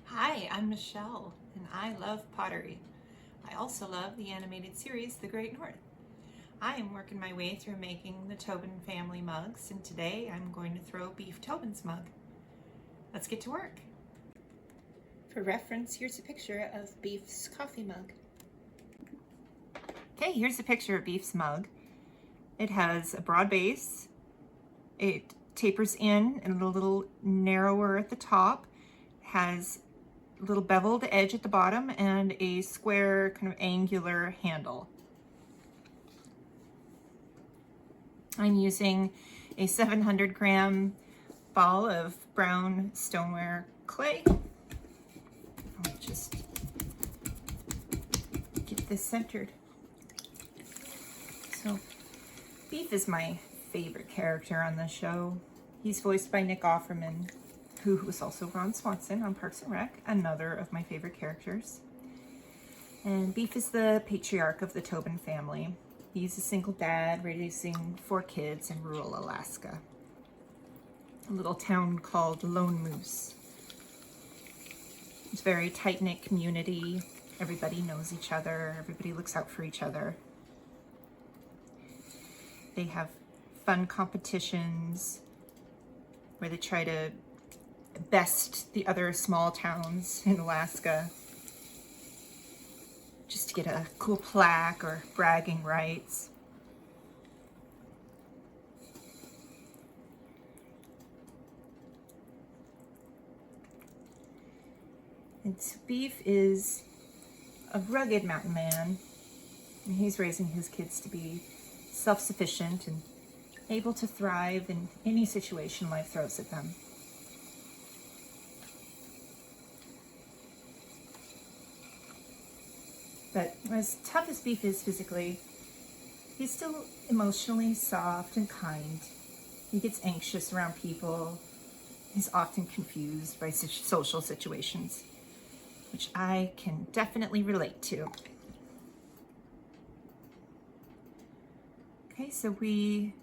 Hi, I'm Michelle, and I love pottery. I also love the animated series, The Great North. I am working my way through making the Tobin family mugs, and today I'm going to throw Beef Tobin's mug. Let's get to work. For reference, here's a picture of Beef's coffee mug. Okay, here's a picture of Beef's mug. It has a broad base. It tapers in and a little narrower at the top. It has little beveled edge at the bottom and a square kind of angular handle. I'm using a 700 gram ball of brown stoneware clay. I'll just get this centered. So Beef is my favorite character on the show. He's voiced by Nick Offerman, who was also Ron Swanson on Parks and Rec, another of my favorite characters. And Beef is the patriarch of the Tobin family. He's a single dad raising 4 kids in rural Alaska, a little town called Lone Moose. It's a very tight-knit community. Everybody knows each other. Everybody looks out for each other. They have fun competitions where they try to best the other small towns in Alaska just to get a cool plaque or bragging rights. And Beef is a rugged mountain man, and he's raising his kids to be self-sufficient and able to thrive in any situation life throws at them. But as tough as Beef is physically, he's still emotionally soft and kind. He gets anxious around people. He's often confused by social situations, which I can definitely relate to. Okay, so we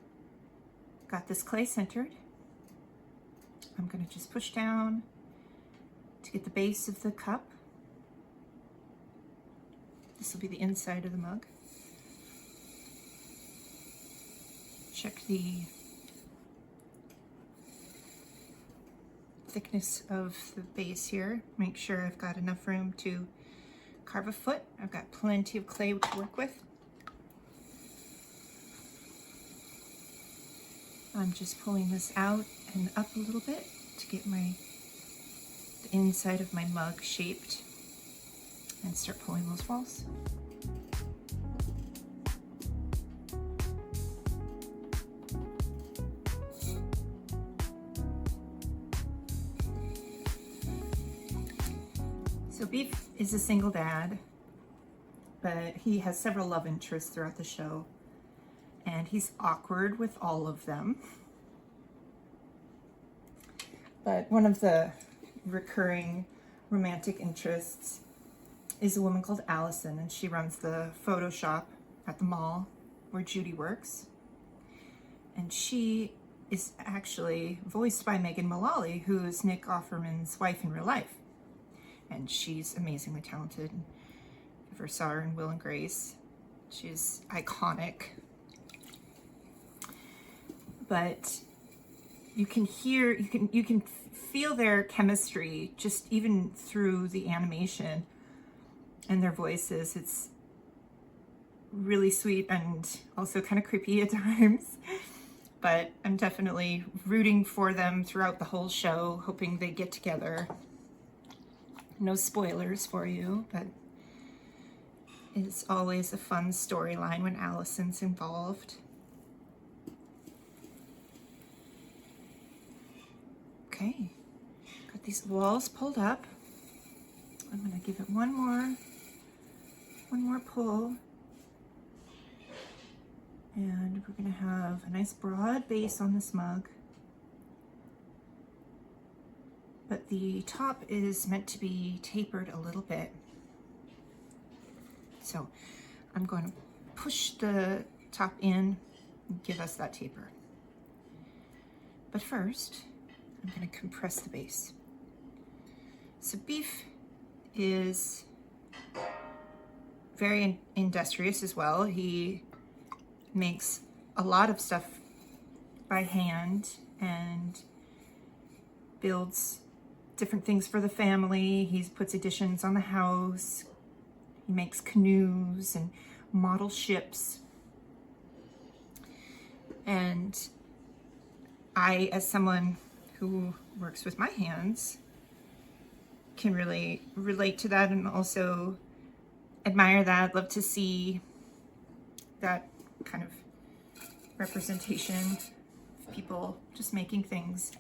got this clay centered. I'm going to just push down to get the base of the cup. This will be the inside of the mug. Check the thickness of the base here. Make sure I've got enough room to carve a foot. I've got plenty of clay to work with. I'm just pulling this out and up a little bit to get the inside of my mug shaped and start pulling those walls. So Beef is a single dad, but he has several love interests throughout the show, and he's awkward with all of them. But one of the recurring romantic interests is a woman called Allison, and she runs the photo shop at the mall where Judy works. And she is actually voiced by Megan Mullally, who is Nick Offerman's wife in real life. And she's amazingly talented. If you ever saw her in Will and Grace, she's iconic. But you can hear, you can feel their chemistry just even through the animation and their voices. It's really sweet and also kind of creepy at times. But I'm definitely rooting for them throughout the whole show, hoping they get together. No spoilers for you, but it's always a fun storyline when Allison's involved. Okay, got these walls pulled up. I'm gonna give it one more pull. And we're gonna have a nice broad base on this mug. But the top is meant to be tapered a little bit. So I'm going to push the top in and give us that taper. But first, I'm going to compress the base. So Beef is very industrious as well. He makes a lot of stuff by hand and builds different things for the family. He puts additions on the house. He makes canoes and model ships. And I, as someone who works with my hands, can really relate to that and also admire that. Love to see that kind of representation of people just making things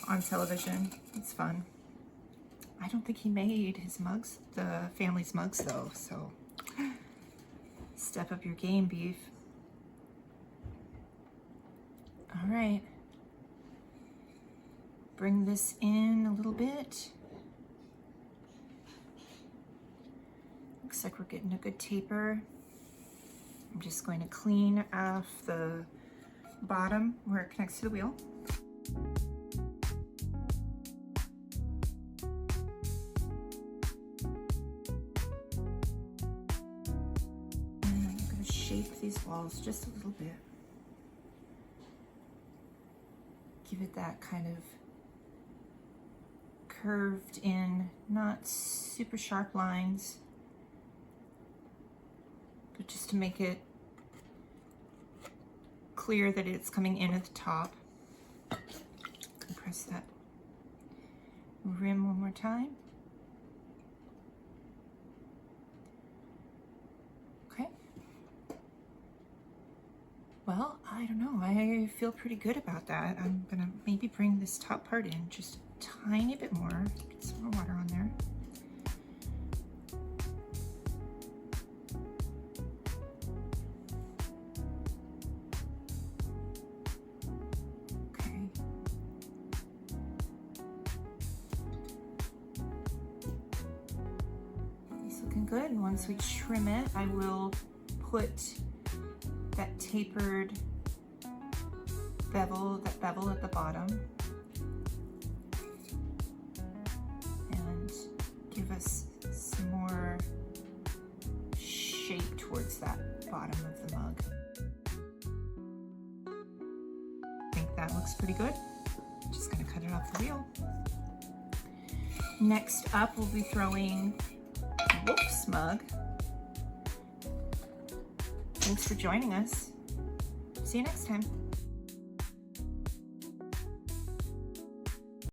on television. It's fun. I don't think he made his mugs, the family's mugs though, so step up your game, Beef. All right. Bring this in a little bit. Looks like we're getting a good taper. I'm just going to clean off the bottom where it connects to the wheel. And I'm going to shape these walls just a little bit. Give it that kind of curved in, not super sharp lines, but just to make it clear that it's coming in at the top. Compress that rim one more time. Okay. Well, I don't know. I feel pretty good about that. I'm gonna maybe bring this top part in just a tiny bit more. Get some more water on there. Okay. It's looking good. And once we trim it, I will put that tapered bevel at the bottom and give us some more shape towards that bottom of the mug. I think that looks pretty good. Just gonna cut it off the wheel. Next up, we'll be throwing Wolf's mug. Thanks for joining us. See you next time.